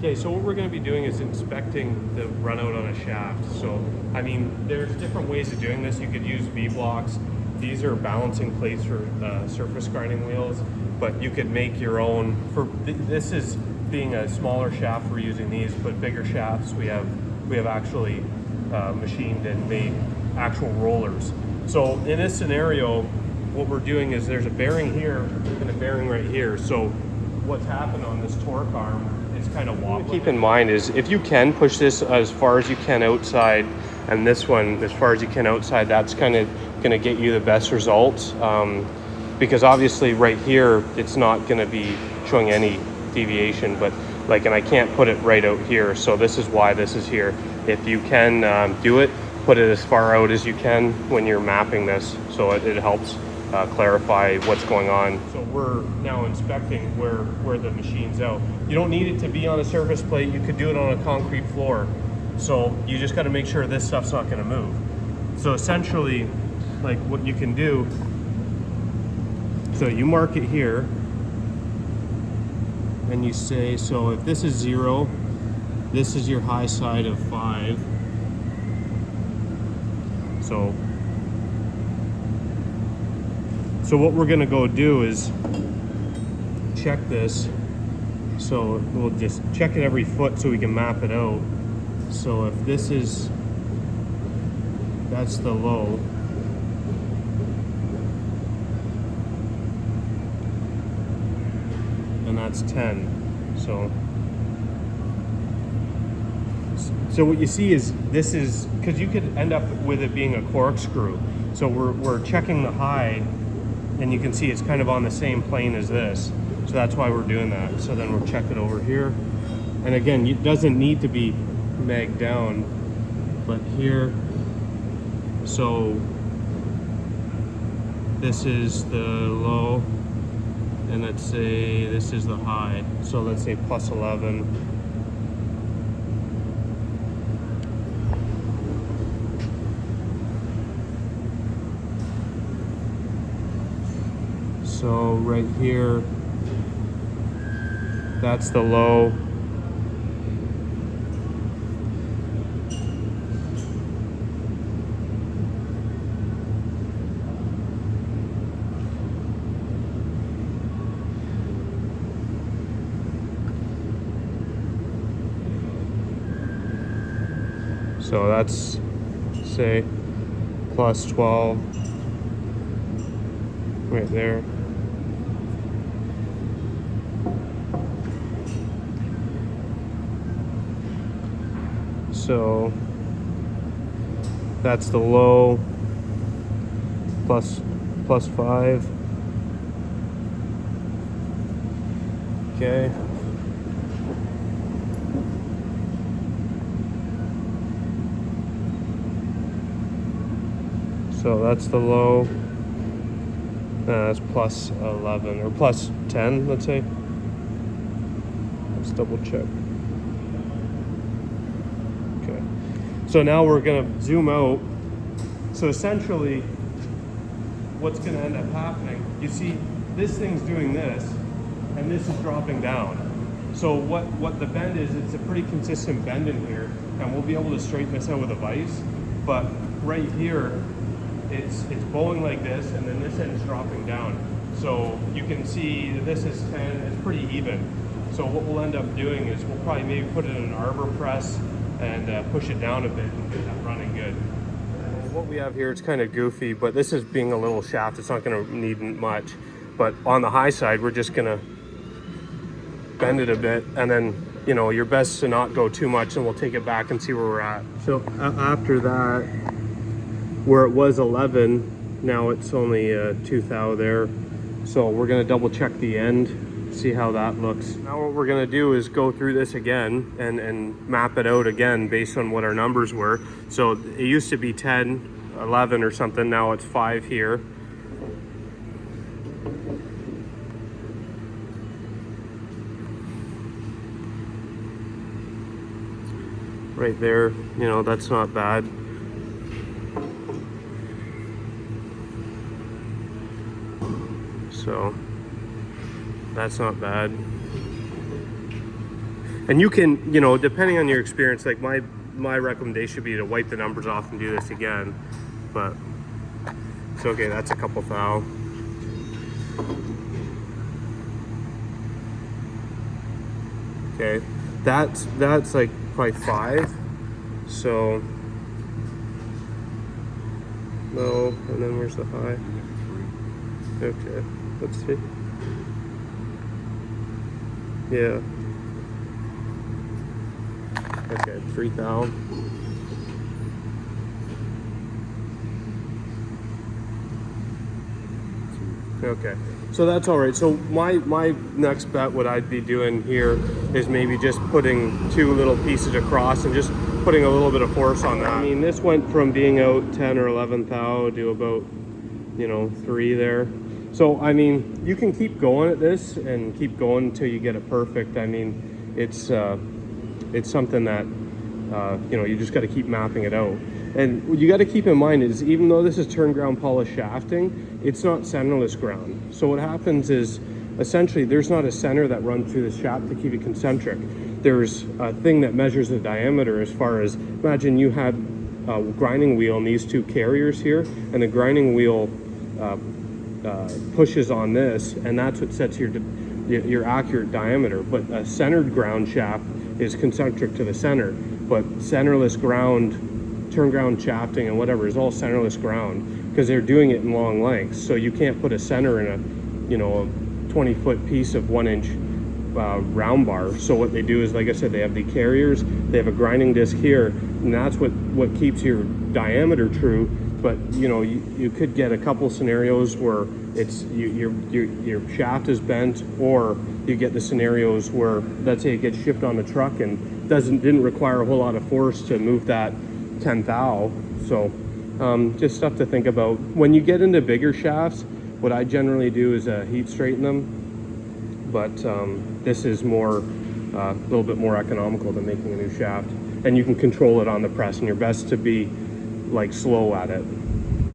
Okay, so what we're going to be doing is inspecting the runout on a shaft. So, I mean, there's different ways of doing this. You could use V-blocks. These are balancing plates for surface grinding wheels, but you could make your own. This is being a smaller shaft, we're using these, but bigger shafts we have actually machined and made actual rollers. So in this scenario, what we're doing is there's a bearing here and a bearing right here. So what's happened on this torque arm is kind of wobbly. Keep in mind is if you can push this as far as you can outside, and this one as far as you can outside, that's kind of going to get you the best results, because obviously right here it's not going to be showing any deviation, but like, and I can't put it right out here, so this is why this is here. If you can do it, put it as far out as you can when you're mapping this, so it helps clarify what's going on. So we're now inspecting where the machine's out. You don't need it to be on a surface plate. You could do it on a concrete floor. So you just got to make sure this stuff's not going to move. So essentially, like what you can do, so you mark it here and you say, so if this is 0, this is your high side of 5. So what we're gonna go do is check this. So we'll just check it every foot so we can map it out. So if this is, that's the low. And that's 10. So what you see is, this is, because you could end up with it being a corkscrew. So we're checking the high, and you can see it's kind of on the same plane as this. So that's why we're doing that. So then we'll check it over here. And again, it doesn't need to be mag down, but here, so this is the low, and let's say this is the high. So let's say plus 11. So right here, that's the low. So that's, say, plus 12 right there. So that's the low, plus 5. Okay. So that's the low. That's plus 11 or plus 10, let's say. Let's double check. Okay. So now we're gonna zoom out. So essentially, what's gonna end up happening, you see this thing's doing this, and this is dropping down. So what the bend is, it's a pretty consistent bend in here, and we'll be able to straighten this out with a vise. But right here, it's bowing like this, and then this end's dropping down. So you can see this is 10, it's pretty even. So what we'll end up doing is we'll probably maybe put it in an arbor press and push it down a bit and get that running good. What we have here, it's kind of goofy, but this is being a little shaft, it's not gonna need much. But on the high side, we're just gonna bend it a bit, and then, you know, you're best to not go too much, and we'll take it back and see where we're at. So after that, where it was 11, now it's only 2 thou there. So we're gonna double check the end, see how that looks. Now what we're gonna do is go through this again and map it out again based on what our numbers were. So it used to be 10, 11 or something, now it's 5 here. Right there, you know, that's not bad. So that's not bad. And you can, you know, depending on your experience, like my recommendation would be to wipe the numbers off and do this again. But it's okay, that's a couple thou. Okay, that's like probably 5. So no, and then where's the high? Okay, let's see. Yeah. Okay, 3 thou. Okay, so that's all right. So my next bet, what I'd be doing here is maybe just putting 2 little pieces across and just putting a little bit of force on that. I mean, this went from being out 10 or 11 thou to about, you know, 3 there. So I mean, you can keep going at this and keep going until you get it perfect. I mean, it's something that you know, you just got to keep mapping it out. And what you got to keep in mind is, even though this is turn ground polished shafting, it's not centerless ground. So what happens is, essentially, there's not a center that runs through the shaft to keep it concentric. There's a thing that measures the diameter, as far as, imagine you had a grinding wheel and these 2 carriers here, and the grinding wheel pushes on this, and that's what sets your accurate diameter. But a centered ground shaft is concentric to the center, but centerless ground, turn ground shafting and whatever, is all centerless ground, because they're doing it in long lengths. So you can't put a center in a, you know, a 20-foot piece of 1-inch round bar. So what they do is, like I said, they have the carriers, they have a grinding disc here, and that's what keeps your diameter true. But you know, you could get a couple scenarios where it's your shaft is bent, or you get the scenarios where, let's say, it gets shipped on the truck and didn't require a whole lot of force to move that 10 thou. So just stuff to think about. When you get into bigger shafts, what I generally do is heat straighten them, but this is more a little bit more economical than making a new shaft, and you can control it on the press, and you're best to be like slow at it.